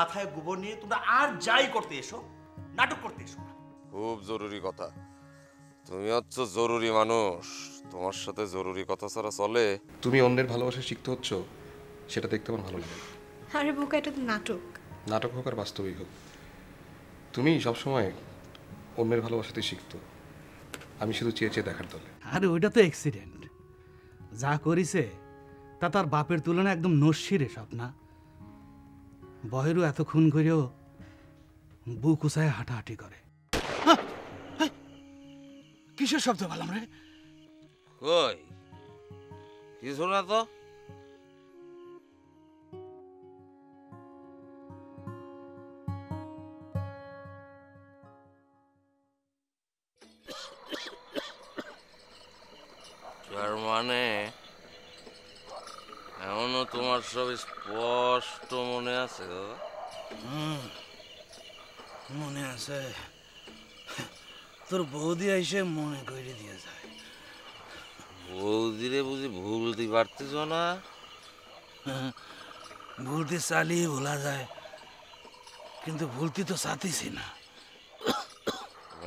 মাথায় গোবর নিয়ে তোমরা আর যাই করতে এসো, নাটক করতে এসো না। খুব জরুরি কথা। তুমি হচ্ছ জরুরি মানুষ, তোমার সাথে জরুরি কথা ছাড়া চলে? তুমি অন্যের ভালোবাসা শিখতে হচ্ছ, সেটা দেখতে আমার ভালো লাগে। আরে বোকা, এটা তো নাটক। নাটক হোক আর বাস্তবিক হোক, তুমি সবসময় অন্যের ভালোবাসাতে শিখতো, আমি শুধু চেয়ে চেয়ে দেখার দলে। আরে ওইটা তো অ্যাক্সিডেন্ট। যা করিছে তা তার বাপের তুলনায় একদম নস্যিরে স্বপ্না। বহেরও এত খুন করেও বুক উঁচায় হাঁটাহাঁটি করে। কিসের শব্দ পেলাম রে? কই কিছু না তো। তার মানে এমনও তোমার সব স্পষ্ট মনে আছে দাদা? মনে আছে, তোর বৌদি এসে মনে করে দিয়ে যায়। বৌদিরে বুঝি ভুলতে পারতেছ না? ভুলতে চালিয়ে ভোলা যায়, কিন্তু ভুলতে তো চাতিছি না।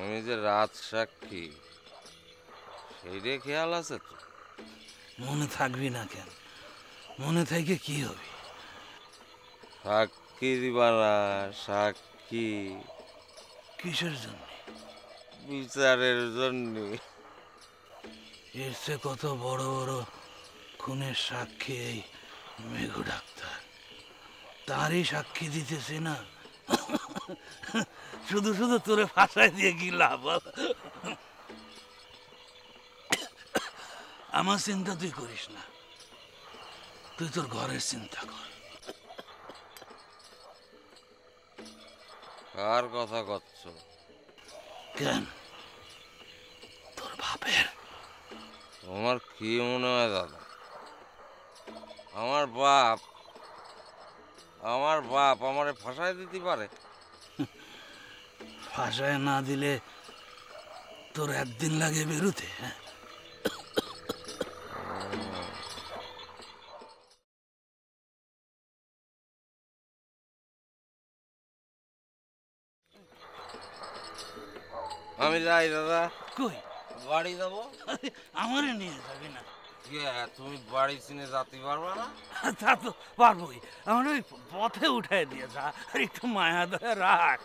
আমি যে রাত সাক্ষী, সেইটা খেয়াল আছে তো? মনে থাকবি না কেন? মনে থেকে কি হবে? সাক্ষী দিবারা, সাক্ষী কিসের জন্য? বিচারের জন্য। এর চেয়ে কত বড় বড় খুনের সাক্ষী এই মেঘু ডাক্তার, তারই সাক্ষী দিতেছে না। শুধু শুধু তোরে ফাঁসাই দিয়ে কি লাভ? আমার চিন্তা তুই করিস না, তুই তোর ঘরের চিন্তা কর। কার কথা করছ? কেন, তোর বাপের। তোমার কি মনে হয় দাদা? আমার বাপ আমারে ফাঁসায় দিতে পারে? ফাঁসায় না দিলে তোর একদিন লাগে বেরোতে। হ্যাঁ, আমি যাই দাদা। কই বাড়ি যাবো। আমারে নিয়ে যাবি না? তুমি বাড়ি চিনে যেতে পারবা না? তা তো পারবোই, আমার ওই পথে উঠাই দিয়ে যা, আর একটু মায়া দয়া রাখ।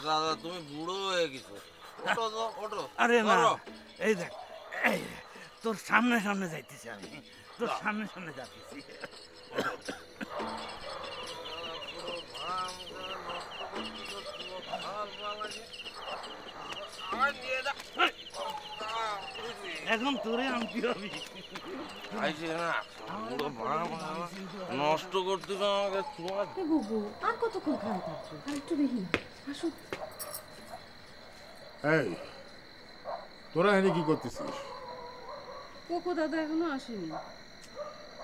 দাদা তুমি বুড়ো হয়ে গেছো, ওঠো তো, ওঠো। আরে না, এই দেখ, এই তোর সামনে সামনে যাইতেছি আমি, তোর সামনে সামনে যাইতেছি। এখন তোরে আনতে হবে। নষ্ট করতে আমাকে তোমার। আর কতক্ষণ খারাপ থাকবে? আর একটু দেখি না, আসুন। এই তোরা এনে কি করতেছিস? কোকো দাদা এখনো আসেনি।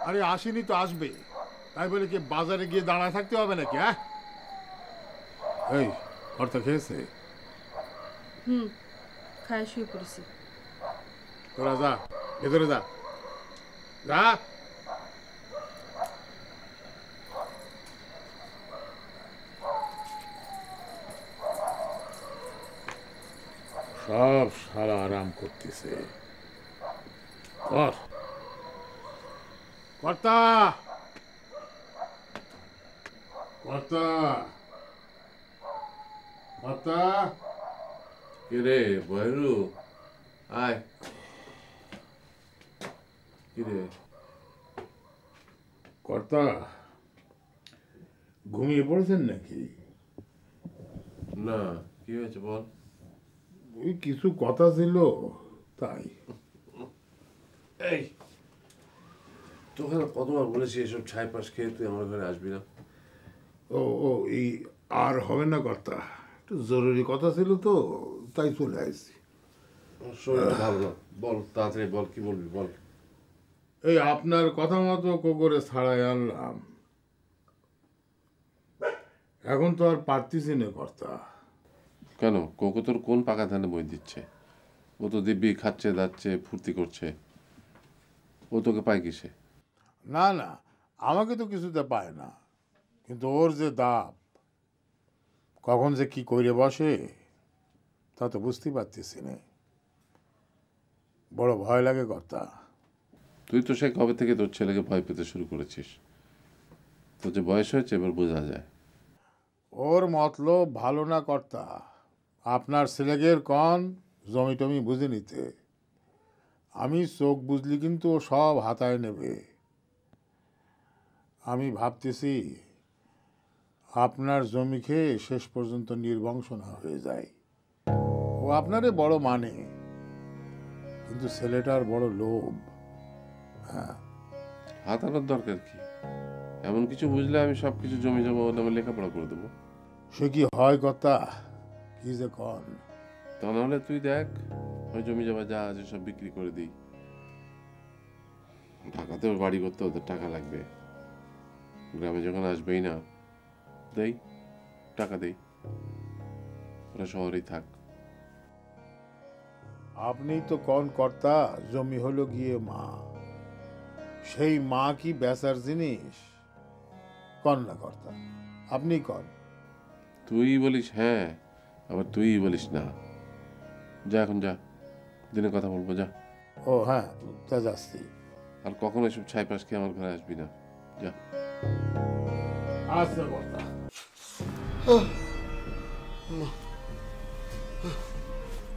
আরে আসেনি তো আসবে, তাই বলে কি বাজারে গিয়ে দাঁড়ায় থাকতে হবে নাকি? হ্যাঁ, এই অর্থ খেয়েছে? খায় শুয়ে পড়েছি। তোরা যা, ভেতরে যা, যা। সব সারা আরাম করতেছে। কর কর্তা, কর্তা, কর্তা। কে রে বহেরু? আয়। কি রে? কর্তা ঘুমিয়ে পড়েছেন নাকি? না, কি হয়েছে বল। ওই কিছু কথা ছিল তাই। এই তোকে কতবার বলেছি এসব ছাই পাশ খেয়ে তুই আমার ঘরে আসবি না। ও ও এই আর হবে না কর্তা, একটু জরুরি কথা ছিল তো তাই চলে আসছি। শরীরটা ভালো না, বল তাড়াতাড়ি বল, কি বলবি বল। এই আপনার কথা মতো কোকরে ছাড়াই আনলাম, এখন তো আর পারতেছি না কর্তা। কেন, কোকো তোর কোন পাকা ধানে বই দিচ্ছে? ও তো দিব্যি খাচ্ছে দাচ্ছে ফুর্তি করছে, ও তোকে পায় কিসে? না না, আমাকে তো কিছুতে পায় না, কিন্তু ওর যে দাপ কখন যে কি করে বসে তা তো বুঝতেই পারতেছি না। বড় ভয় লাগে কর্তা। তুই তো সে কবে থেকে তোর ছেলেকে ভয় পেতে শুরু করেছিস? তোর যে বয়স হয়েছে এবার বোঝা যায়। ওর মতলব ভালো না কর্তা। আপনার ছেলেগের কন জমি টমি বুঝে নিতে। আমি চোখ বুঝলি কিন্তু ও সব হাতায় নেবে। আমি ভাবতেছি আপনার জমি খেয়ে শেষ পর্যন্ত নির্বংশ না হয়ে যায়। ও আপনারে বড় মানে, কিন্তু ছেলেটার বড় লোভ। হাতানোর দরকার কি? এমন কিছু বুঝলে আমি সব কিছু জমি জমা ওর নামে লেখাপড়া করে দেবো। সে কি হয় কথা? কি যে কন। তা নাহলে তুই দেখ, ওই জমি জমা যা আছে সব বিক্রি করে দিই। ঢাকাতে ওর বাড়ি করতে ওদের টাকা লাগবে, গ্রামে যখন আসবেই না, দেই টাকা দেই, ওরা শহরেই থাক। আপনি তো কন কর্তা, জমি হলো গিয়ে মা। সেই মা কি বেচার জিনিস? কন না কর্তা, আপনি কন। তুই বলিস হ্যাঁ, আবার তুই বলিস না। যা এখন যা, দিনে কথা বলবো, যা। ও হ্যাঁ, তা যাচ্ছি। আর কখনো এসব ছাই পাশ খেয়ে আমার ঘরে আসবি না, যা। আচ্ছা কর্তা।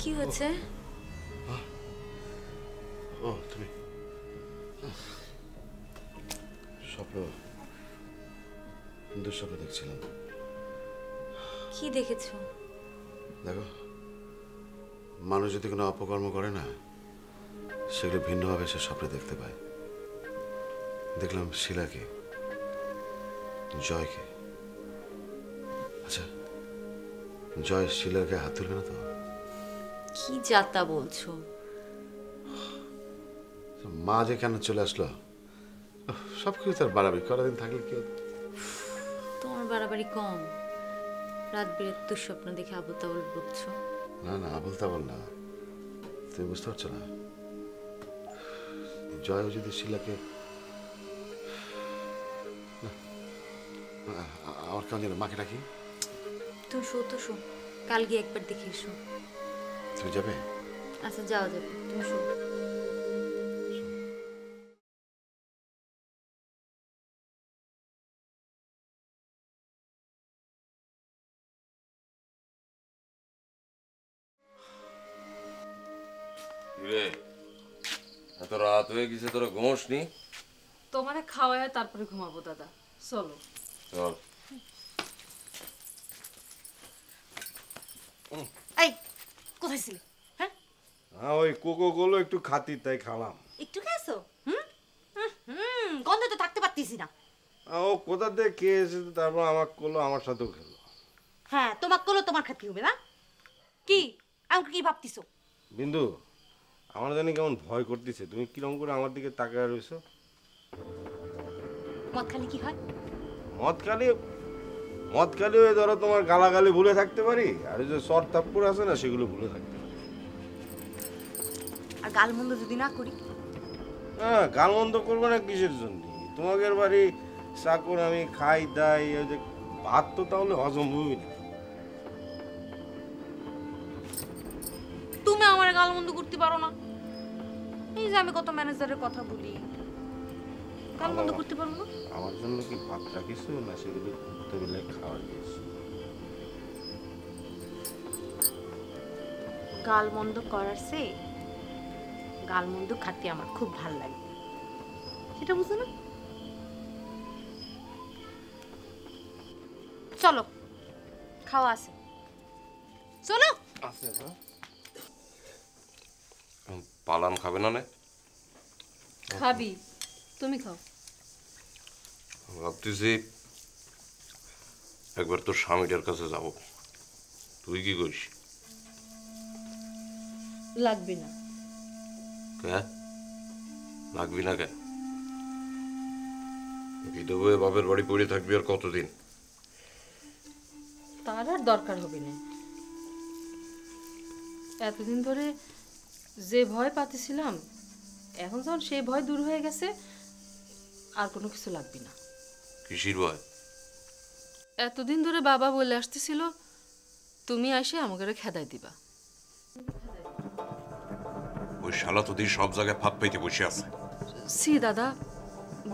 কি হচ্ছে? ও তুমি স্বপ্ন, দুঃস্বপ্ন দেখছিলাম। কি দেখেছো? দেখো, মানুষ যদি কোনো অপকর্ম করে না, সেগুলো ভিন্নভাবে সে স্বপ্নে দেখতে পায়। দেখলাম শিলাকে, জয়কে। আচ্ছা, জয় শিলার গায়ে হাত তুলবে না তো? কি যাতা বলছো? মা যে কেন চলে আসলো, সব কিছু তার বাড়াবাড়ি করাদিন থাকলে কি হতো? তোমার বাড়াবাড়ি কম। রাত বিরাত দুঃস্বপ্ন দেখে আবল তাবল বকছো। না না, আবল তাবল না। তুমি বুঝতে পারছো না, জয় যদি শিলাকে, আমার কেমন যেন মাকে ডাকি। তুমি শো তো শো, কাল গিয়ে একবার দেখে এসো। তুমি যাবে? আচ্ছা যাওয়া যাবে, তুমি শো। রে, এত রাত হয়ে গেছে, তোরা ঘুমোস নি? তোমারে খাওয়ায় তারপরে ঘুমাবো দাদা, চলো। চল। এই কোথায় ছিলে? হ্যাঁ, ওই কোকো গুলো একটু খাতি, তাই খালাম। একটু খেয়েছো? গন্ধে তো থাকতে পারতেছি না। ও কোথা থেকে খেয়ে এসেছে, তারপর আমার করলো, আমার সাথেও খেলো। হ্যাঁ, তোমার করলো, তোমার খাতি হবে না? কি আমাকে কি ভাবতিছো? বিন্দু, আমার জানি কেমন ভয় করতেছে। তুমি কিরকম করে আমার দিকে তাকায় রয়েছো? মদ খালি কি হয়? মদ খালি ওই ধরো তোমার গালাগালি ভুলে থাকতে পারি, আর ওই যে সর থাপ্পড় আছে না, সেগুলো ভুলে থাকতে পারি। আর গাল মন্দ যদি না করি? হ্যাঁ, গাল মন্দ করবো না কিসের জন্য? তোমাদের বাড়ি চাকর, আমি খাই দাই, ওই যে ভাত তো তাহলে হজম হবি না। তুমি আমার গাল মন্দ করতে পারো না? এই যে আমি কত ম্যানেজারের কথা বলি, গাল মন্দ করতে পারো না? আমার জন্য কি ভাত রাখিস না, সেগুলো টেবিলে খাওয়া দিয়েছি? গাল মন্দ করার সে গাল মন্দ খাতে আমার খুব ভাল লাগে, সেটা বুঝো না? চলো, খাওয়া আছে, চলো। আছে না? পালান খাবে না? খাবি, তুমি খাও। ভাবতেছি একবার তোর স্বামীটার কাছে যাব, তুই কি করিস? লাগবে না। কে লাগবি না? কে বিধবা বাপের বাড়ি পড়ে থাকবি আর কতদিন? তার আর দরকার হবে না। এতদিন ধরে যে ভয় পাতেছিলাম, এখন যখন সেই ভয় দূর হয়ে গেছে, আর কোনো কিছু লাগবে না। কিসির ভয়? এতদিন ধরে বাবা বলে আসতেছিল তুমি এসে আমাকে খেদাই দিবা। ওই শালা তো দিয়ে সব জায়গায় ফাঁদ পাইতে বসে আছে। সি দাদা,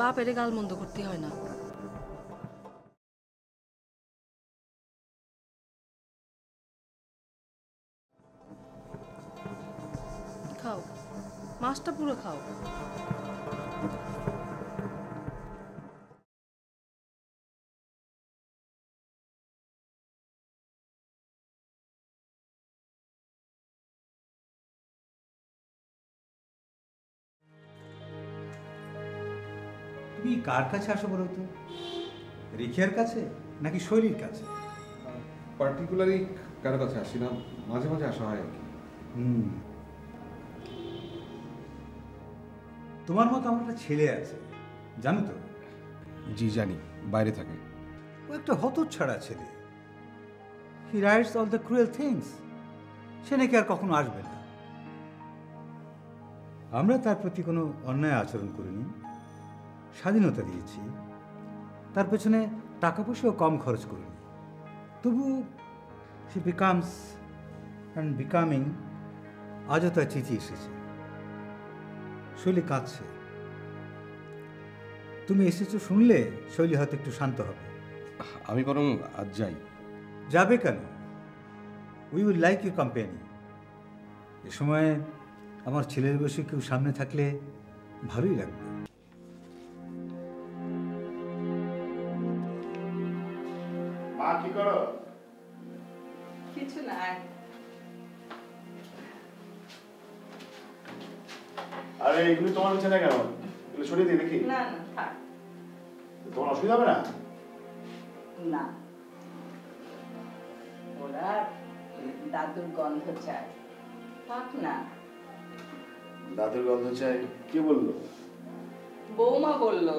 বাপের গাল মন্দ করতে হয় না। খাও, মাছটা পুরো খাও। তুমি কার কাছে আসো বলো তো? রিখিয়ার কাছে নাকি শৈলীর কাছে? পার্টিকুলারলি কারো কাছে আসি না, মাঝে মাঝে আসা হয় আর কি। তোমার মতো আমার একটা ছেলে আছে, জানো তো? জি জানি, বাইরে থাকে। ও একটা হতচ্ছাড়া ছেলে। He writes all the cruel things. সে নাকি আর কখনো আসবে না। আমরা তার প্রতি কোনো অন্যায় আচরণ করিনি, স্বাধীনতা দিয়েছি, তার পেছনে টাকা পয়সাও কম খরচ করিনি। তবু সে বিকামস অ্যান্ড বিকামিং আজও তার চিঠি এসেছে। শৈলী কাঁদছে। তুমি এসেছো শুনলে শৈলী হয়তো একটু শান্ত হবে। আমি বরং আজ যাই। যাবে কেন? We will like your company. এ সময় আমার ছেলের বয়সী কেউ সামনে থাকলে ভালোই লাগবে। মা কি করো? কিছু না। আরে এগুলো তোমার হচ্ছে না কেন? এগুলো সরিয়ে দিই দেখি। না না থাক। তোমার অসুবিধা হবে না? না, ওরা দাদুর গন্ধ চায়, থাক না। দাদুর গন্ধ চাই কে বললো? বৌমা বললো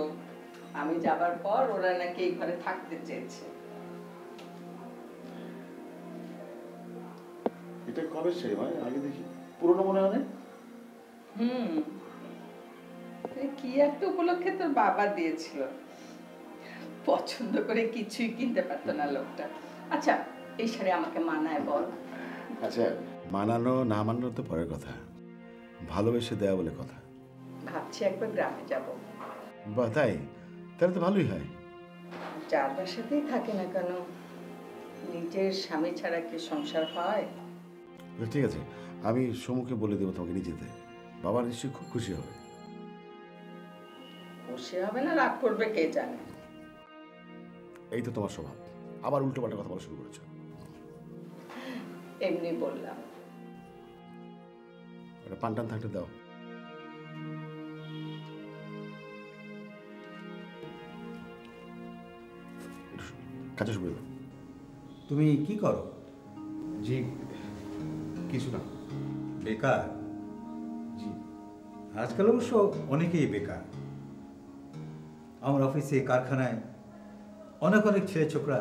আমি যাবার পর ওরা নাকি এই ঘরে থাকতে চেয়েছে। এটা কবে সেই ভাই? আগে দেখি, পুরোনো মনে হয়। কি একটা উপলক্ষে তোর বাবা দিয়েছিল, পছন্দ করে কিছুই কিনতে পারতো না লোকটা। আচ্ছা এই শাড়ি আমাকে মানায় বল? আচ্ছা মানানো না মানানো তো পরের কথা, ভালোবেসে দেয়া বলে কথা। ভাবছি একবার গ্রামে যাব। বা তাই? তাহলে তো ভালোই হয়। যার বাসাতেই থাকে না কেন, নিজের স্বামী ছাড়া কি সংসার হয়? ঠিক আছে, আমি সমুখে বলে দেবো তোমাকে নিয়ে যেতে। বাবা নিশ্চয়ই খুব খুশি হবে। খুশি হবে না রাগ করবে কে জানে। এই তো তোমার স্বভাব, আবার উল্টো পাল্টা কথা বলা শুরু করেছো। এমনি বললাম। একটা পানটান থাকতে দাও। কাছে শুরু। তুমি কি করো? জি কিছু না। বেকার? জি। আজকাল অবশ্য অনেকেই বেকার। আমার অফিসে, কারখানায় অনেক অনেক ছেলে ছোকরা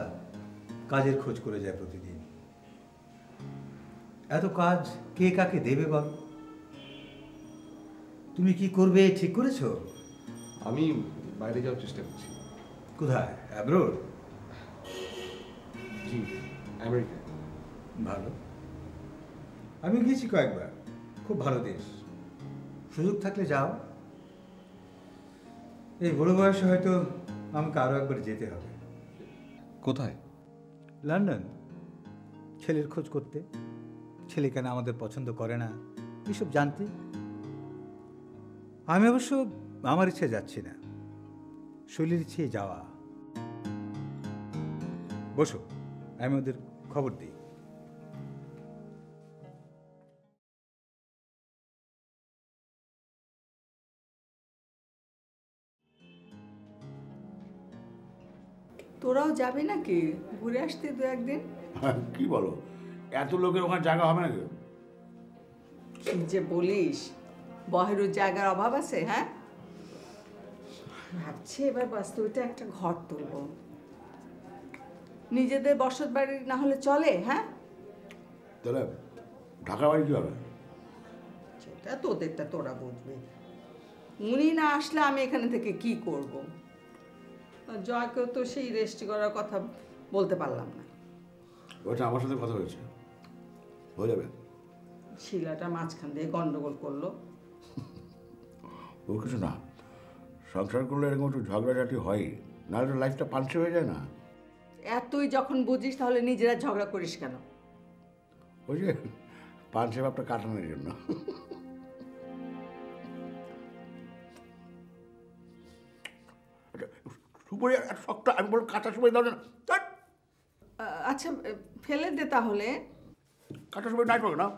কাজের খোঁজ করে যায় প্রতিদিন। এত কাজ কে কাকে দেবে বল? তুমি কি করবে ঠিক করেছো? আমি বাইরে যাওয়ার চেষ্টা করছি। কোথায়? অ্যাব্রোড? জি আমেরিকা। ভালো। আমি গিয়েছি কয়েকবার, খুব ভালো দেশ। সুযোগ থাকলে যাও। এই বড় বয়সে হয়তো আমাকে আরও একবার যেতে হবে। কোথায়? লন্ডন। ছেলের খোঁজ করতে, ছেলে কেন আমাদের পছন্দ করে না এসব জানতে। আমি অবশ্য আমার ইচ্ছে যাচ্ছি না, শৈলীর ইচ্ছে যাওয়া। বসো, আমি ওদের খবর দিই। তোরাও যাবি নাকি ঘুরে আসতে দু একদিন? কি বলো, এত লোকের ওখানে জায়গা হবে নাকি? কি যে বলিস, বহেরুর জায়গার অভাব আছে? হ্যাঁ, ভাবছি এবার বাস্তবিতে একটা ঘর তুলব। নিজেদের বসত বাড়ি না হলে চলে? হ্যাঁ, তাহলে ঢাকা বাড়ি কি হবে? সেটা তোদেরটা তোরা বুঝবে। উনি না আসলে আমি এখানে থেকে কি করব? জয়কেও তো সেই রেস্টি করার কথা বলতে পারলাম না। ওটা আমার সাথে কথা হয়েছে, হয়ে যাবে। শিলাটা মাঝখান দিয়ে গন্ডগোল করলো। ও কিছু না, সংসার করলে এরকম একটু ঝগড়াঝাটি হয়, নাহলে লাইফটা পাল্টে হয়ে যায় না। তুই যখন বুঝিস তাহলে নিজেরা ঝগড়া করিস কেন? ওই যে পাঞ্চে ভাবটা কাটানোর জন্য। সুপারি এত শক্ত, আমি বললাম কাটার সময় দাও না। আচ্ছা ফেলে দে তাহলে। কাটার সময় নাই পাবো না।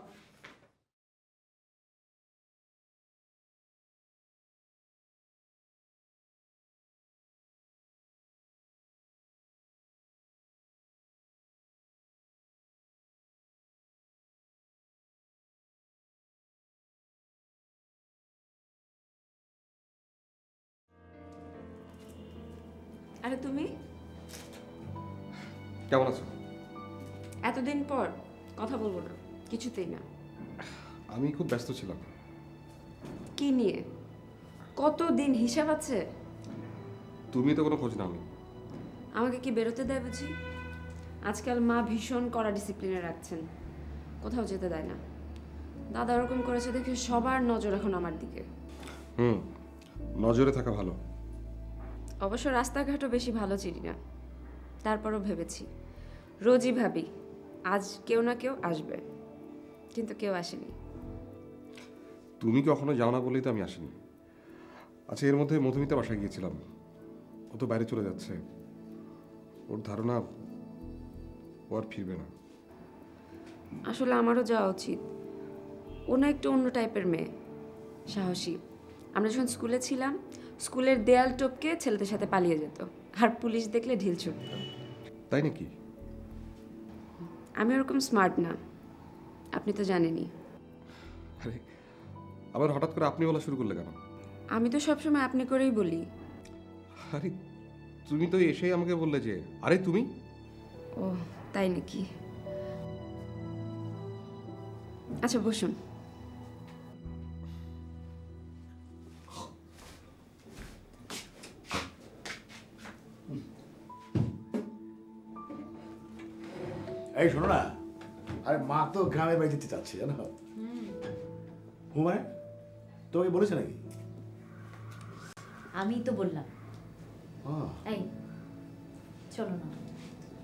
আরে তুমি কেমন আছো? এতদিন পর কথা বলবো না, কিছুতেই না। আমি খুব ব্যস্ত ছিলাম। কি নিয়ে? কতদিন হিসাব আছে? তুমি তো কোনো খোঁজ নাওনি। আমাকে কি বেরোতে দেয় বুঝি? আজকাল মা ভীষণ কড়া ডিসিপ্লিনে রাখছেন, কোথাও যেতে দেয় না। দাদা ওরকম করেছে দেখে সবার নজর এখন আমার দিকে। নজরে থাকা ভালো। অবশ্য রাস্তাঘাটও বেশি ভালো চিনি না, তারপরও ভেবেছি, রোজই ভাবি আজ কেউ না কেউ আসবে, কিন্তু কেউ আসেনি। তুমি কখনো যাও না বলেই তো আমি আসিনি। আচ্ছা, এর মধ্যে মধুমিতা বাসায় গিয়েছিলাম, ও তো বাইরে চলে যাচ্ছে। ওর ধারণা ও আর ফিরবে না। আসলে আমারও যাওয়া উচিত। ও না একটু অন্য টাইপের মেয়ে, সাহসী। আমরা যখন স্কুলে ছিলাম, স্কুলের দেয়াল টপকে ছেলেদের সাথে পালিয়ে যেত, আর পুলিশ দেখলে ঢিল ছুটত। তাই নাকি? আমি ওরকম স্মার্ট না, আপনি তো জানেনই। আরে আবার হঠাৎ করে আপনি বলা শুরু করলে কেন? আমি তো সবসময় আপনি করেই বলি। আরে তুমি তো এসেই আমাকে বললে যে আরে তুমি। ও তাই নাকি? আচ্ছা বসুন। এই শোনো না, আরে মা তো গ্রামের বাড়ি যেতে চাচ্ছে, জানো? হুমায় তোকে বলেছে নাকি? আমি তো বললাম। এই চলো না,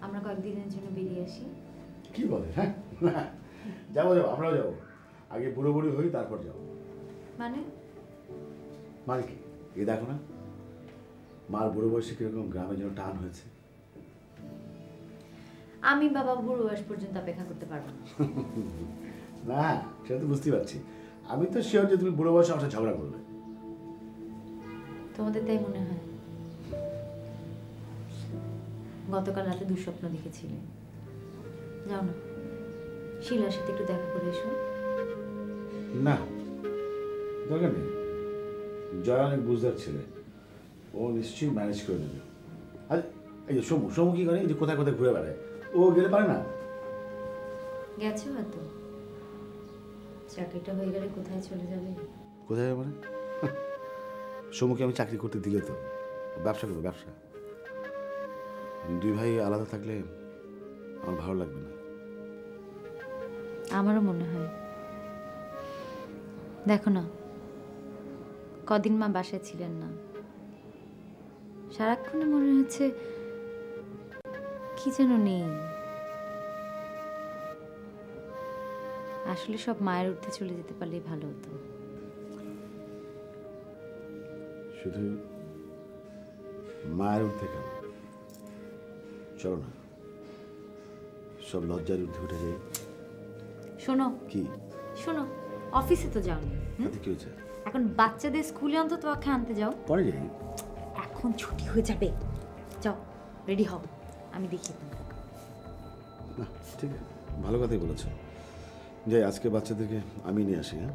আমরা কয়েকদিনের জন্য বেরিয়ে আসি। কি বলে? হ্যাঁ যাবো যাবো, আমরাও যাবো। আগে বুড়ো বুড়ি হই, তারপর যাবো। মানে মানে কি? এই দেখো না, মার বুড়ো বয়সে কিরকম গ্রামের জন্য টান হয়েছে। আমি বাবা বুড়ো বয়স পর্যন্ত অপেক্ষা করতে পারবো না। না সেটা তো বুঝতেই পারছি। আমি তো শিওর যে তুমি বুড়ো বয়সে আমার সাথে ঝগড়া করবে। তোমাদের তাই মনে হয়? গতকাল রাতে দুঃস্বপ্ন দেখেছিলে। যাও না, শিলার সাথে একটু দেখা করে এসো। না দরকার নেই, জয় অনেক বুঝদার ছেলে, ও নিশ্চয়ই ম্যানেজ করে দেবে। আর এই যে সমু, সমু কি করে? এই যে কোথায় কোথায় ঘুরে বেড়ায়, ও গেলে পারে না? গেছে হয়তো, চাকরিটা হয়ে গেলে কোথায় চলে যাবে? কোথায় যাবে মানে? সমুকে আমি চাকরি করতে দিলে তো ব্যবসা করবো, ব্যবসা। দুই ভাই আলাদা থাকলে আমার ভালো লাগবে না। আমারও মনে হয়। দেখো না, কদিন মা বাসায় ছিলেন না, সারাক্ষণে মনে হচ্ছে কি যেন নেই। আসলে সব মায়ের উঠতে চলে যেতে পারলেই ভালো হতো। শুধু মায়ের উঠতে কেন, চলো না সব লজ্জার উঠে উঠে যাই। শোনো কি? শোনো, অফিসে তো যাওনি, কি হয়েছে? এখন বাচ্চাদের স্কুলে অন্তত ওকে আনতে যাও। পরে যাই। এখন ছুটি হয়ে যাবে, যাও রেডি হও, আমি দেখিয়ে দেবো। না ঠিক আছে, ভালো কথাই বলেছো। যে আজকে বাচ্চাদেরকে আমি নিয়ে আসি। হ্যাঁ